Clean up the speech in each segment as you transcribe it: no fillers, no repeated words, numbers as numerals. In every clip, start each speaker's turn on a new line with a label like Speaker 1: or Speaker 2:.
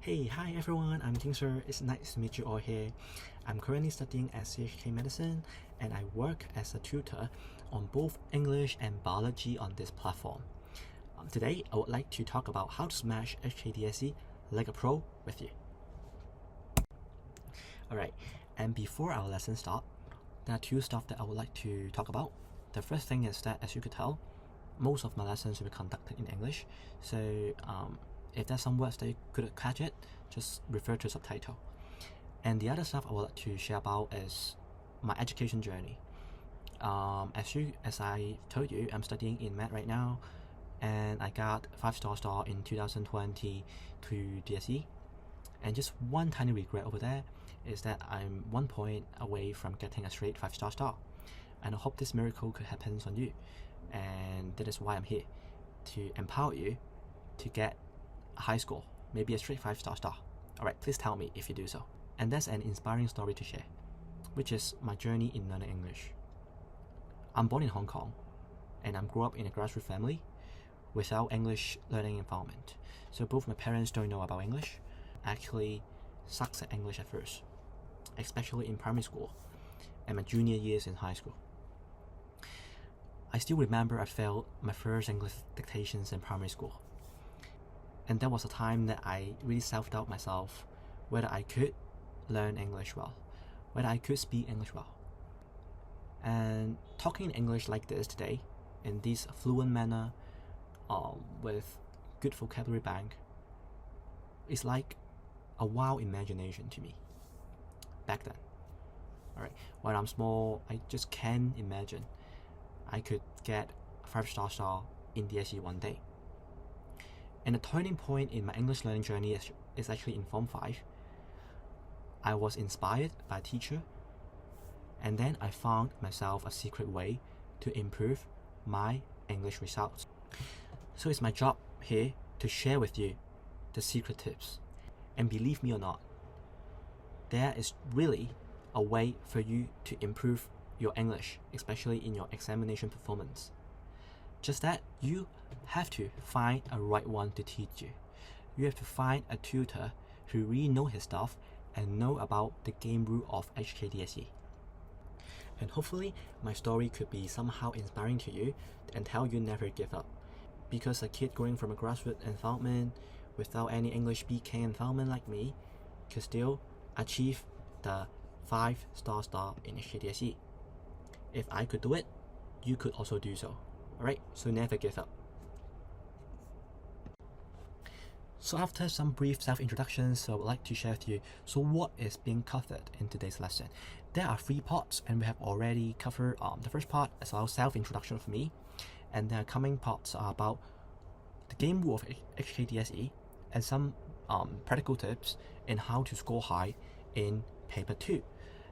Speaker 1: Hi everyone, I'm King Sir. It's nice to meet you all here. I'm currently studying at CHK Medicine and I work as a tutor on both English and biology on this platform. Today, I would like to talk about how to smash HKDSE like a pro with you. Alright, and before our lesson start, there are two stuff that I would like to talk about. The first thing is that, as you could tell, most of my lessons will be conducted in English, so if there's some words that you couldn't catch it, just refer to subtitle. And the other stuff I would like to share about is my education journey. As I told you, I'm studying in Med right now, and I got 5-star in 2020 through DSE. And just one tiny regret over there is that I'm 1 point away from getting a straight 5-star star. And I hope this miracle could happen on you. And that is why I'm here, to empower you to get a high score, maybe a straight 5-star star. Alright, please tell me if you do so. And that's an inspiring story to share, which is my journey in learning English. I'm born in Hong Kong, and I grew up in a grassroots family without English learning environment. So both my parents don't know about English. I actually sucks at English at first, especially in primary school and my junior years in high school. I still remember I failed my first English dictations in primary school. And that was a time that I really self-doubt myself whether I could learn English well, whether I could speak English well. And talking in English like this today, in this fluent manner, with good vocabulary bank, is like a wild imagination to me back then. Alright, when I'm small, I just can't imagine I could get a 5-star star in DSE one day. And the turning point in my English learning journey is actually in Form 5. I was inspired by a teacher, and then I found myself a secret way to improve my English results. So it's my job here to share with you the secret tips. And believe me or not, there is really a way for you to improve your English, especially in your examination performance. Just that you have to find a right one to teach you. You have to find a tutor who really know his stuff and know about the game rule of HKDSE. And hopefully my story could be somehow inspiring to you and tell you never give up. Because a kid going from a grassroots environment without any English speaking environment like me could still achieve the 5-star star in HKDSE. If I could do it, you could also do so. Alright, so never give up. So after some brief self-introductions, I would like to share with you, so what is being covered in today's lesson. There are 3 parts, and we have already covered the first part as our self-introduction of me, and the coming parts are about the game rule of HKDSE and some practical tips in how to score high in paper 2.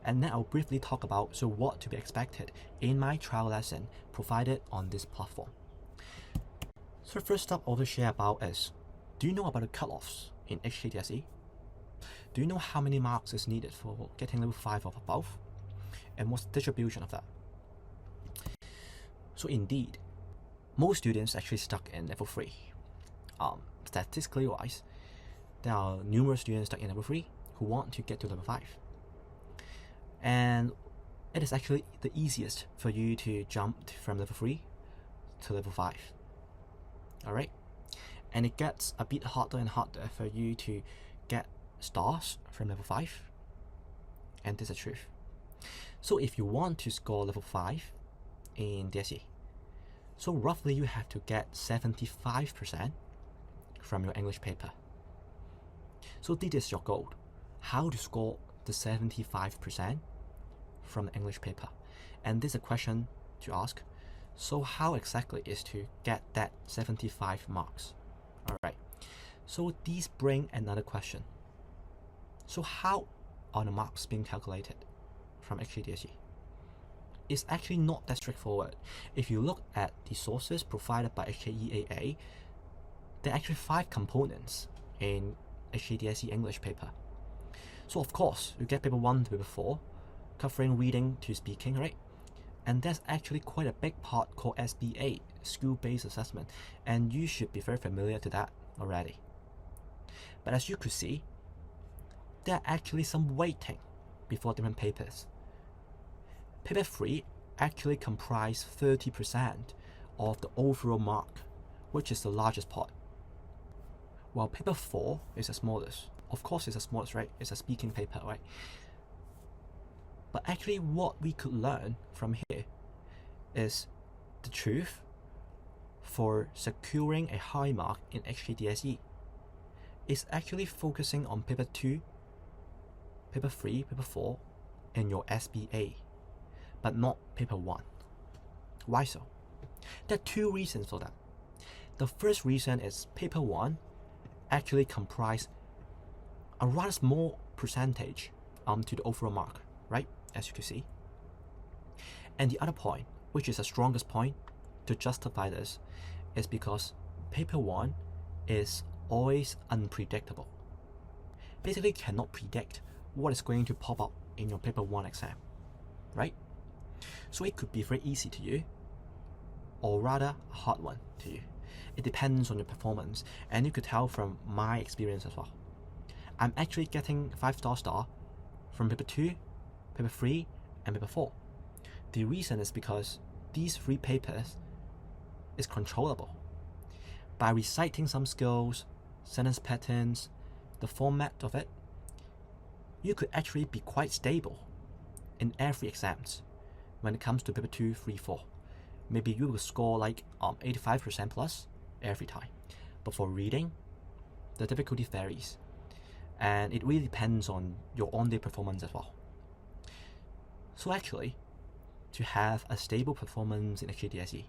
Speaker 1: And then I'll briefly talk about what to be expected in my trial lesson provided on this platform. So first up I want to share about is, do you know about the cutoffs in HKDSE? Do you know how many marks is needed for getting level 5 or above? And what's the distribution of that? So indeed, most students actually stuck in level 3. Statistically wise, there are numerous students stuck in level 3 who want to get to level 5. And it is actually the easiest for you to jump from level 3 to level 5. Alright? And it gets a bit harder and harder for you to get stars from level 5. And this is the truth. So if you want to score level 5 in DSE, so roughly you have to get 75% from your English paper. So this is your goal. How to score the 75% from the English paper. And this is a question to ask. So how exactly is to get that 75 marks? Alright. So these bring another question. So how are the marks being calculated from HKDSE? It's actually not that straightforward. If you look at the sources provided by HKEAA, there are actually 5 components in HKDSE English paper. So of course, you get paper 1 to paper 4, covering reading to speaking, right? And that's actually quite a big part called SBA, School-Based Assessment, and you should be very familiar to that already. But as you could see, there are actually some weighting before different papers. Paper 3 actually comprise 30% of the overall mark, which is the largest part. While paper 4 is the smallest. Of course it's the smallest, right? It's a speaking paper, right? But actually what we could learn from here is the truth for securing a high mark in HKDSE is actually focusing on paper 2, paper 3, paper 4, and your SBA, but not paper 1. Why so? There are two reasons for that. The first reason is paper 1 actually comprise a rather small percentage to the overall mark, right? As you can see. And the other point, which is the strongest point to justify this, is because paper 1 is always unpredictable. Basically cannot predict what is going to pop up in your paper 1 exam, right? So it could be very easy to you, or rather a hard one to you. It depends on your performance, and you could tell from my experience as well. I'm actually getting 5-star from paper 2, paper 3, and paper 4. The reason is because these 3 papers is controllable. By reciting some skills, sentence patterns, the format of it, you could actually be quite stable in every exams when it comes to paper 2, 3, 4. Maybe you will score like 85% plus every time. But for reading, the difficulty varies. And it really depends on your on-day performance as well. So actually, to have a stable performance in HKDSE,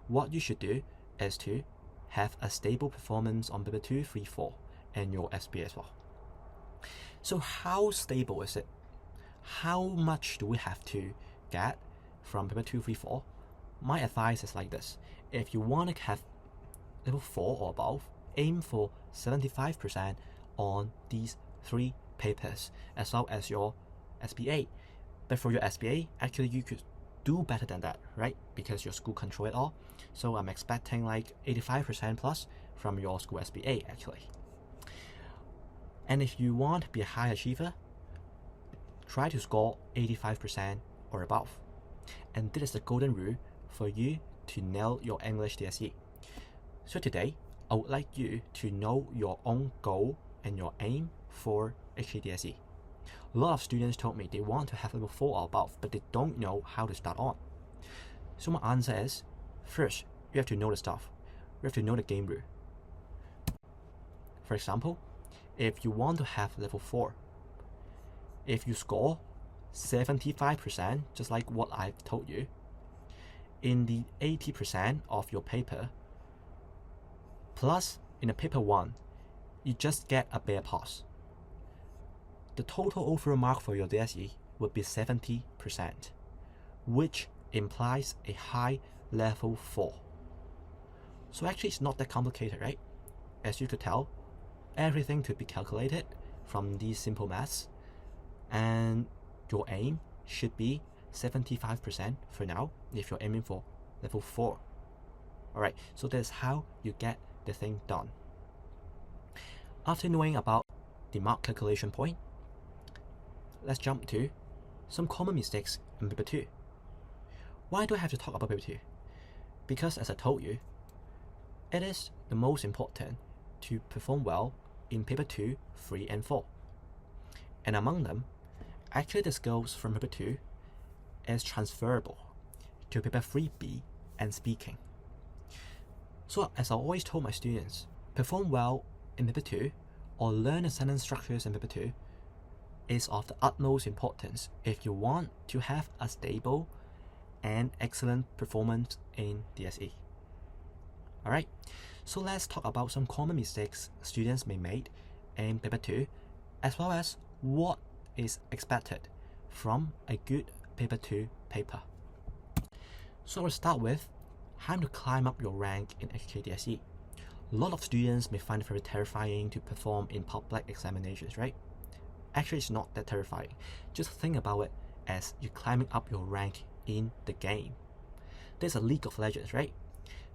Speaker 1: what you should do is to have a stable performance on paper 2, 3, 4, and your SBA as well. So how stable is it? How much do we have to get from paper 2, 3, 4? My advice is like this. If you want to have level 4 or above, aim for 75% on these 3 papers, as well as your SBA. But for your SBA, actually you could do better than that, right? Because your school control it all. So I'm expecting like 85% plus from your school SBA actually. And if you want to be a high achiever, try to score 85% or above. And this is the golden rule for you to nail your English DSE. So today, I would like you to know your own goal and your aim for HKDSE. A lot of students told me they want to have level 4 or above, but they don't know how to start on. So my answer is, first, you have to know the stuff. You have to know the game rule. For example, if you want to have level 4, if you score 75%, just like what I've told you, in the 80% of your paper, plus in the paper 1, you just get a bare pass. The total overall mark for your DSE would be 70%, which implies a high level 4. So actually it's not that complicated, right? As you could tell, everything could be calculated from these simple maths, and your aim should be 75% for now if you're aiming for level 4. Alright, so that's how you get the thing done. After knowing about the mark calculation point, let's jump to some common mistakes in paper 2. Why do I have to talk about paper 2? Because as I told you, it is the most important to perform well in paper 2, 3, and 4. And among them, actually the skills from paper 2 is transferable to paper 3B and speaking. So as I always told my students, perform well in paper 2 or learn the sentence structures in paper 2 is of the utmost importance if you want to have a stable and excellent performance in DSE. Alright, so let's talk about some common mistakes students may make in paper 2, as well as what is expected from a good paper 2 paper. So we'll start with how to climb up your rank in HKDSE. A lot of students may find it very terrifying to perform in public examinations, right? Actually, it's not that terrifying. Just think about it as you're climbing up your rank in the game. There's a League of Legends, right?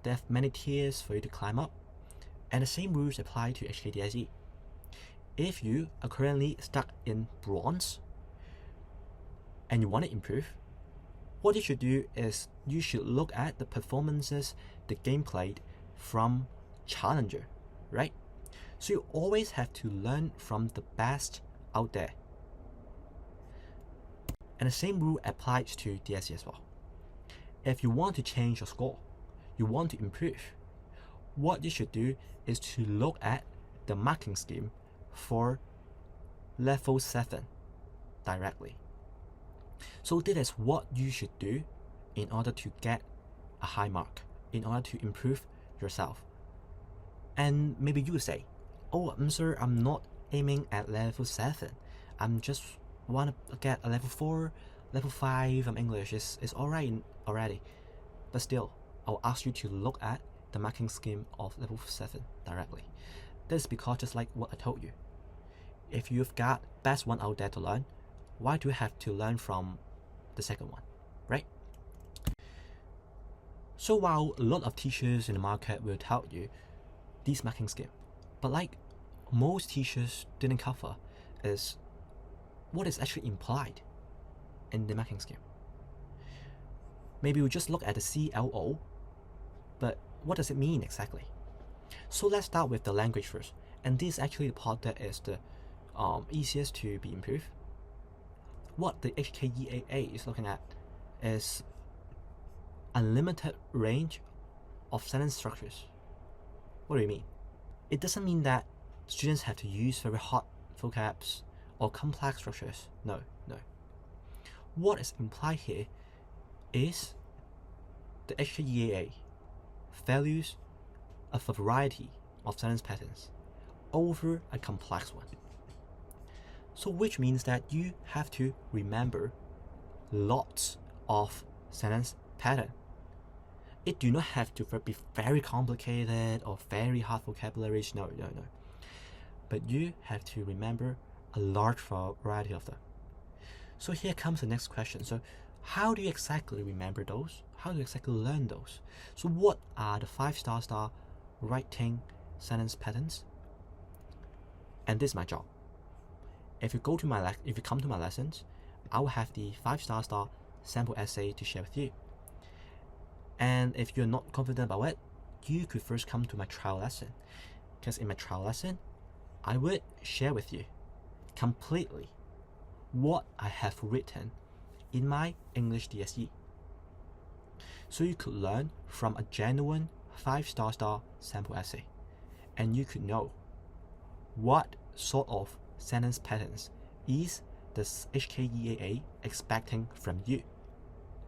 Speaker 1: They have many tiers for you to climb up, and the same rules apply to HKDSE. if you are currently stuck in bronze and you want to improve, what you should do is you should look at the performances, the gameplay from challenger, right? So you always have to learn from the best out there. And the same rule applies to DSE as well. If you want to change your score, you want to improve, what you should do is to look at the marking scheme for level 7 directly. So this is what you should do in order to get a high mark, in order to improve yourself. And maybe you would say, oh, sir, I'm not aiming at level 7. I'm just want to get a level 4, level 5 of English is alright already. But still, I'll ask you to look at the marking scheme of level 7 directly. This is because, just like what I told you, if you've got best one out there to learn, why do you have to learn from the second one, right? So while a lot of teachers in the market will tell you this marking scheme, but like most teachers didn't cover is what is actually implied in the marking scheme. Maybe we just look at the CLO, but what does it mean exactly? So let's start with the language first, and this is actually the part that is the easiest to be improved. What the HKDSE is looking at is unlimited range of sentence structures. What do you mean? It doesn't mean that students have to use very hard vocabs or complex structures. No. What is implied here is the HKDSE values a variety of sentence patterns over a complex one. So which means that you have to remember lots of sentence pattern. It do not have to be very complicated or very hard vocabularies, no. But you have to remember a large variety of them. So here comes the next question. So how do you exactly remember those? How do you exactly learn those? So what are the 5-star writing sentence patterns? And this is my job. If you come to my lessons, I will have the 5-star sample essay to share with you. And if you're not confident about it, you could first come to my trial lesson, because in my trial lesson, I would share with you completely what I have written in my English DSE. So you could learn from a genuine 5-star sample essay, and you could know what sort of sentence patterns is the HKDSE expecting from you.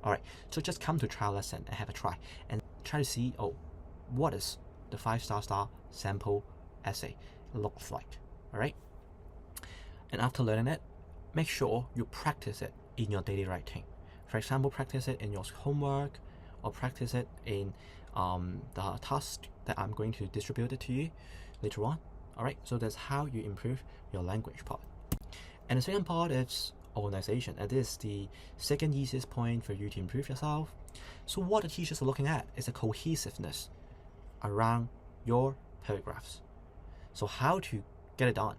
Speaker 1: Alright, so just come to trial lesson and have a try and try to see, what is the 5-star sample essay looks like. Alright? And after learning it, make sure you practice it in your daily writing. For example, practice it in your homework, or practice it in the task that I'm going to distribute it to you later on. Alright, so that's how you improve your language part. And the second part is organization, and this is the second easiest point for you to improve yourself. So what the teachers are looking at is a cohesiveness around your paragraphs. So how to get it done?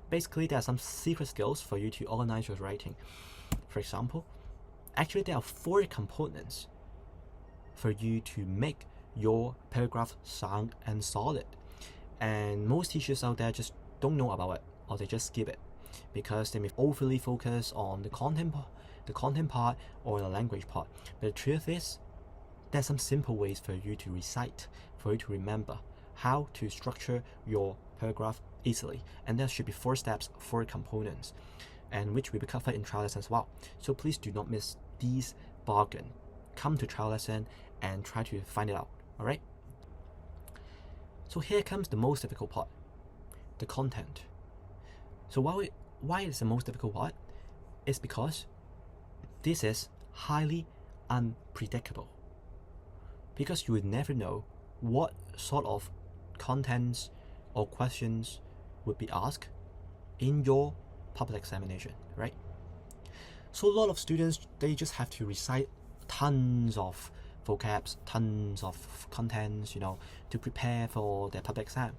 Speaker 1: Basically, there are some secret skills for you to organize your writing. For example, actually there are 4 components for you to make your paragraph sound and solid. And most teachers out there just don't know about it, or they just skip it, because they may overly focus on the content part or the language part. But the truth is, there's some simple ways for you to recite, for you to remember how to structure your paragraph easily. And there should be 4 steps, 4 components, and which we will cover in trial lesson as well. So please do not miss these bargain. Come to trial lesson and try to find it out. Alright? So here comes the most difficult part, the content. So why is the most difficult part? It's because this is highly unpredictable. Because you would never know what sort of contents or questions would be asked in your public examination, right? So a lot of students, they just have to recite tons of vocabs, tons of contents, to prepare for their public exam,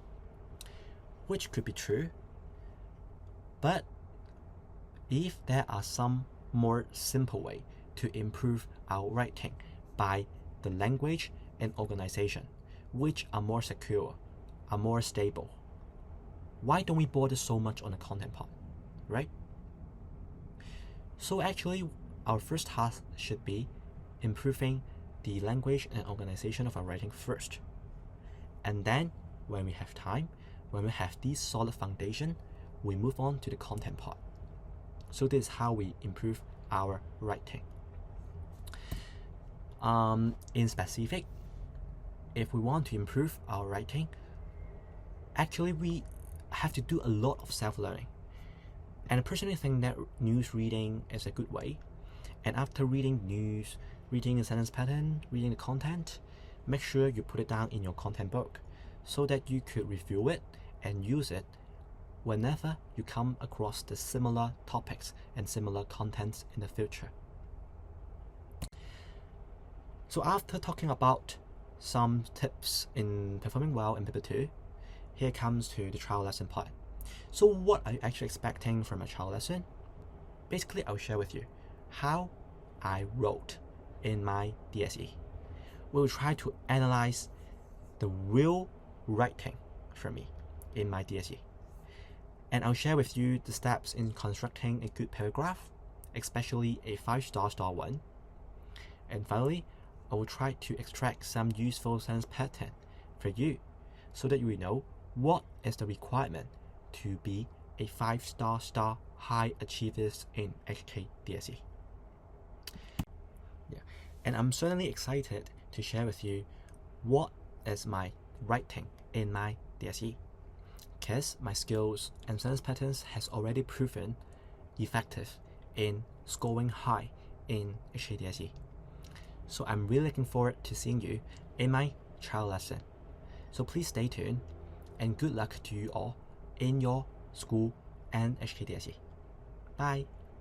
Speaker 1: which could be true. But if there are some more simple way to improve our writing by the language and organization, which are more secure, are more stable, why don't we bother so much on the content part, right? So actually, our first task should be improving the language and organization of our writing first. And then, when we have time, when we have this solid foundation, we move on to the content part. So this is how we improve our writing. In specific, if we want to improve our writing, actually we have to do a lot of self-learning. And I personally think that news reading is a good way. And after reading news, reading the sentence pattern, reading the content, make sure you put it down in your content book so that you could review it and use it whenever you come across the similar topics and similar contents in the future. So after talking about some tips in performing well in paper 2, here comes to the trial lesson part. So what are you actually expecting from a trial lesson? Basically, I'll share with you how I wrote in my DSE. We'll try to analyze the real writing for me in my DSE. And I'll share with you the steps in constructing a good paragraph, especially a 5-star one. And finally, I will try to extract some useful sentence pattern for you so that you will know what is the requirement to be a 5-star high achievers in HKDSE. Yeah. And I'm certainly excited to share with you what is my writing in my DSE, because my skills and sentence patterns has already proven effective in scoring high in HKDSE. So I'm really looking forward to seeing you in my trial lesson. So please stay tuned, and good luck to you all in your school and HKDSE. Bye.